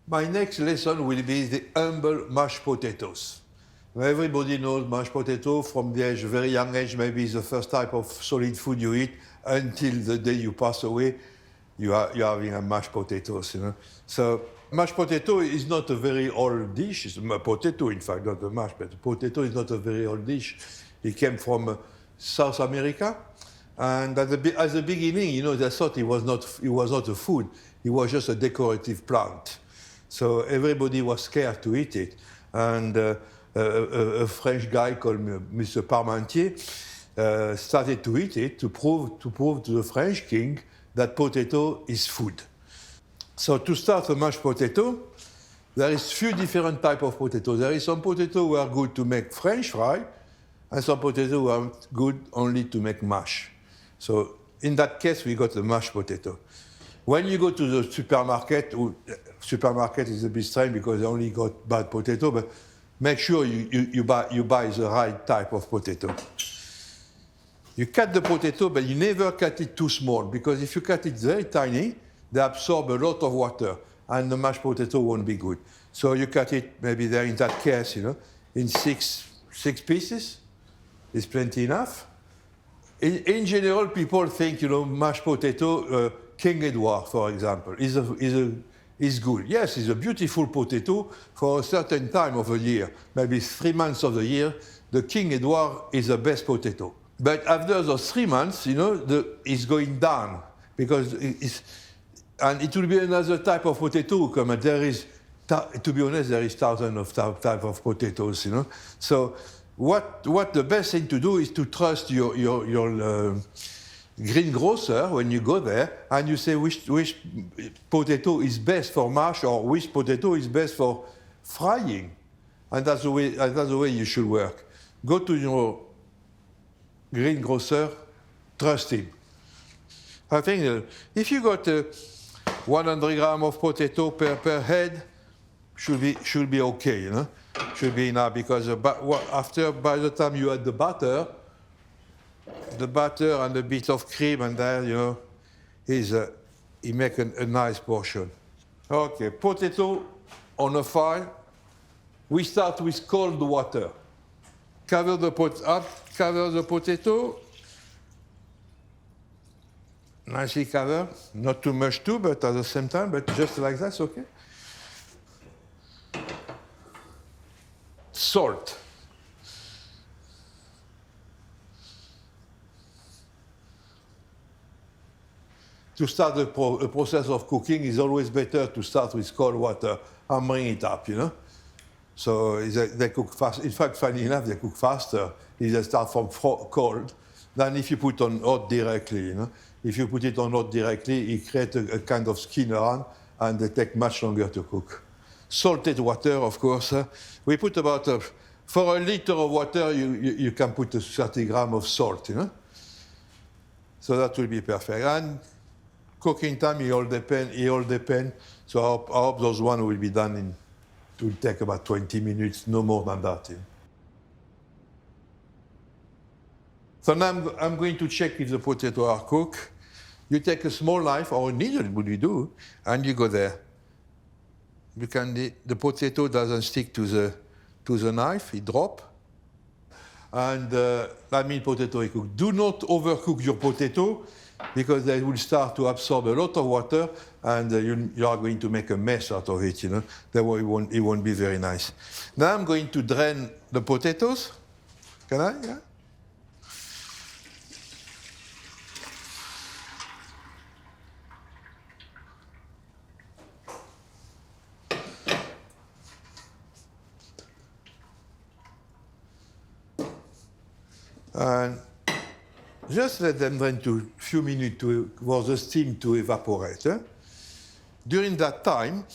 My next lesson will be the humble mashed potatoes. Everybody knows mashed potato from the age, very young age, maybe it's the first type of solid food you eat until the day you pass away. You're having a mashed potatoes, you know. So mashed potato is not a very old dish. It's a potato, in fact, not a mashed, but potato is not a very old dish. It came from South America, and at the beginning, you know, they thought it was not a food. It was just a decorative plant. So everybody was scared to eat it, and a French guy called Mr. Parmentier started to eat it to prove to the French king that potato is food. So to start a mashed potato, there is few different types of potato. There is some potato who are good to make French fry, and some potato who are good only to make mash. So in that case, we got the mashed potato. When you go to the supermarket is a bit strange because they only got bad potato, but make sure you buy the right type of potato. You cut the potato, but you never cut it too small, because if you cut it very tiny, they absorb a lot of water, and the mashed potato won't be good. So you cut it, maybe there in that case, you know, in six pieces. Is plenty enough. In general, people think, you know, mashed potato, King Edward, for example, is good. Yes, it's a beautiful potato for a certain time of the year, maybe 3 months of the year. The King Edward is the best potato. But after those 3 months, you know, it's going down, because and it will be another type of potato. There is, to be honest, there is thousands of type of potatoes, you know. So what the best thing to do is to trust your greengrocer when you go there, and you say which potato is best for mash or which potato is best for frying, and that's the way you should work. Go to your greengrocer, trust him. I think if you got 100 grams of potato per head, should be okay, you know. Should be enough, because by the time you add the butter and a bit of cream, and there, you know, he make a nice portion. Okay, potato on a fire. We start with cold water. Cover the potato. Nicely cover, not too much too, but at the same time, but just like that's okay. Salt. To start the process of cooking, it's always better to start with cold water and bring it up, you know. So they cook fast. In fact, funny enough, they cook faster if they start from cold than if you put on hot directly, you know. If you put it on hot directly, it creates a kind of skin around, and they take much longer to cook. Salted water, of course. We put about, for a liter of water, you can put 30 grams of salt, you know. So that will be perfect. And cooking time, it all depends. So I hope those one will be done it will take about 20 minutes, no more than that. You know? So now I'm going to check if the potatoes are cooked. You take a small knife, or a needle, would you do, and you go there. The potato doesn't stick to the knife, it drops. And that means potato is cooked. Do not overcook your potato, because they will start to absorb a lot of water, and you are going to make a mess out of it, you know. That way it won't be very nice. Now I'm going to drain the potatoes. Can I? Yeah? And just let them drain to a few minutes for the steam to evaporate. During that time,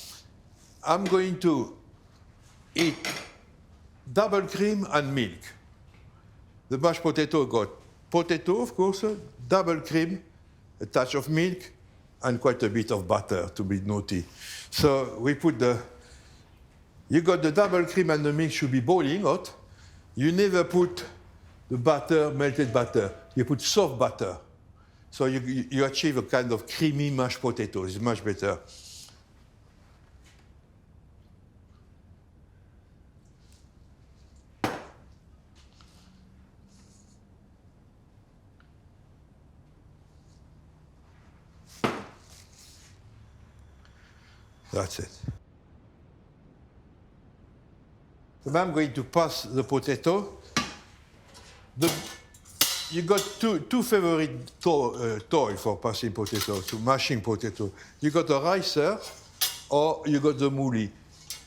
I'm going to eat double cream and milk. The mashed potato got potato, of course, double cream, a touch of milk, and quite a bit of butter to be naughty. So we put you got the double cream, and the milk should be boiling hot. You never put the butter, melted butter. You put soft butter. So you achieve a kind of creamy mashed potato. It's much better. That's it. So now I'm going to pass the potato. You got two favorite toy for passing potato, to mashing potato. You got a ricer or you got the mouli.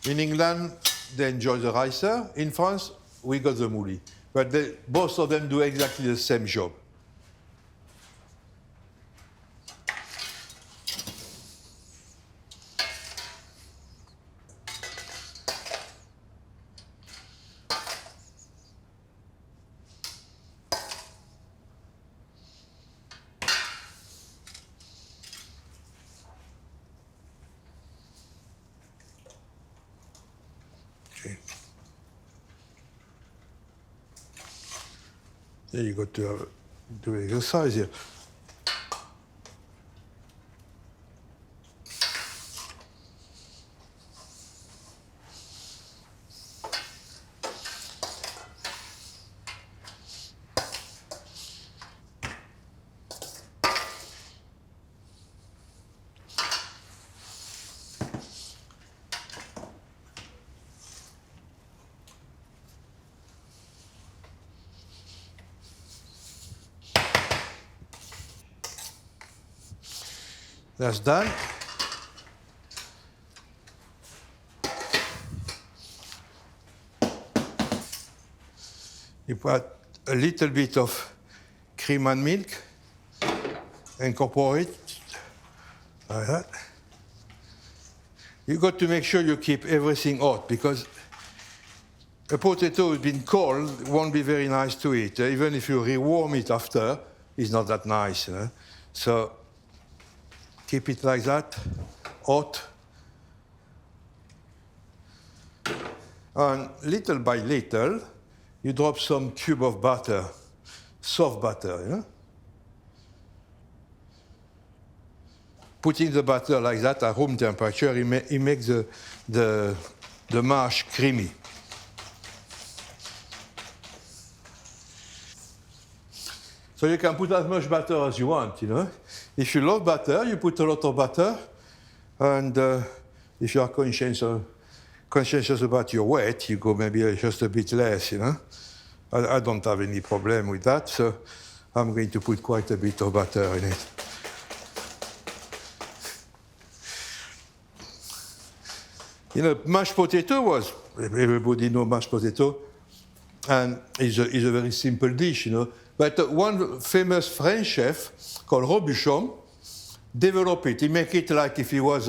In England, they enjoy the ricer. In France, we got the mouli. But both of them do exactly the same job. Okay. There you got to do exercise here. That's done. You put a little bit of cream and milk, incorporate like that. You got to make sure you keep everything hot because a potato has been cold won't be very nice to eat. Even if you rewarm it after, it's not that nice. So keep it like that, hot. And little by little, you drop some cube of butter, soft butter. Putting the butter like that at room temperature, it makes the mash creamy. So you can put as much butter as you want, If you love butter, you put a lot of butter. And if you are conscientious about your weight, you go maybe just a bit less, I don't have any problem with that, so I'm going to put quite a bit of butter in it. Mashed potato everybody knows mashed potato, and it's a very simple dish, But one famous French chef called Robuchon developed it. He made it like if he was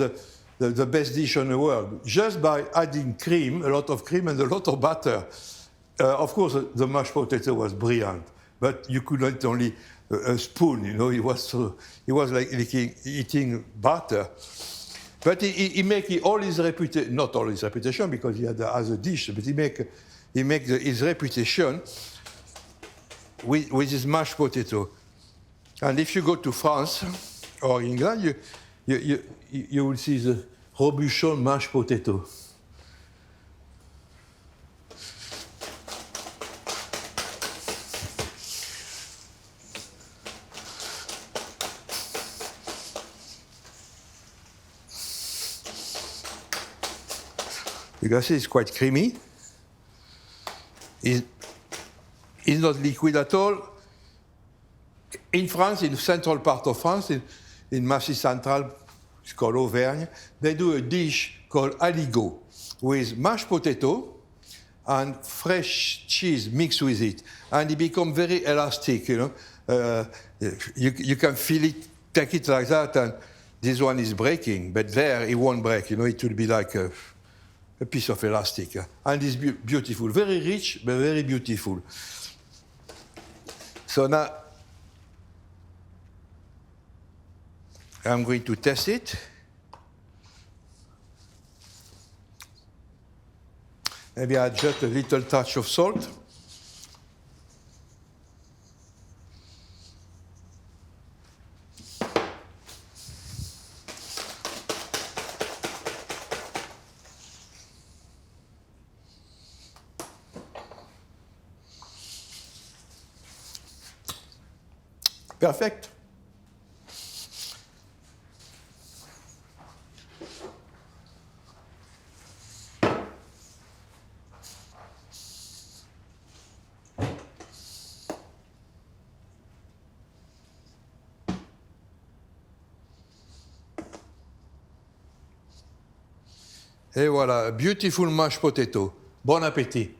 the best dish in the world, just by adding cream, a lot of cream and a lot of butter. Of course, the mashed potato was brilliant, but you could not only a spoon, He was like eating butter. But he make all his reputation, not all his reputation because he had other dish, but he make his reputation with his mashed potato. And if you go to France or England, you will see the Robuchon mashed potato. You can see it's quite creamy. It's not liquid at all. In France, in the central part of France, in Massif Central, it's called Auvergne, they do a dish called aligot with mashed potato and fresh cheese mixed with it. And it becomes very elastic, You can feel it, take it like that, and this one is breaking. But there, it won't break, It will be like a piece of elastic. And it's beautiful. Very rich, but very beautiful. So now, I'm going to test it. Maybe add just a little touch of salt. Perfect. Et voilà, beautiful mashed potato. Bon appétit.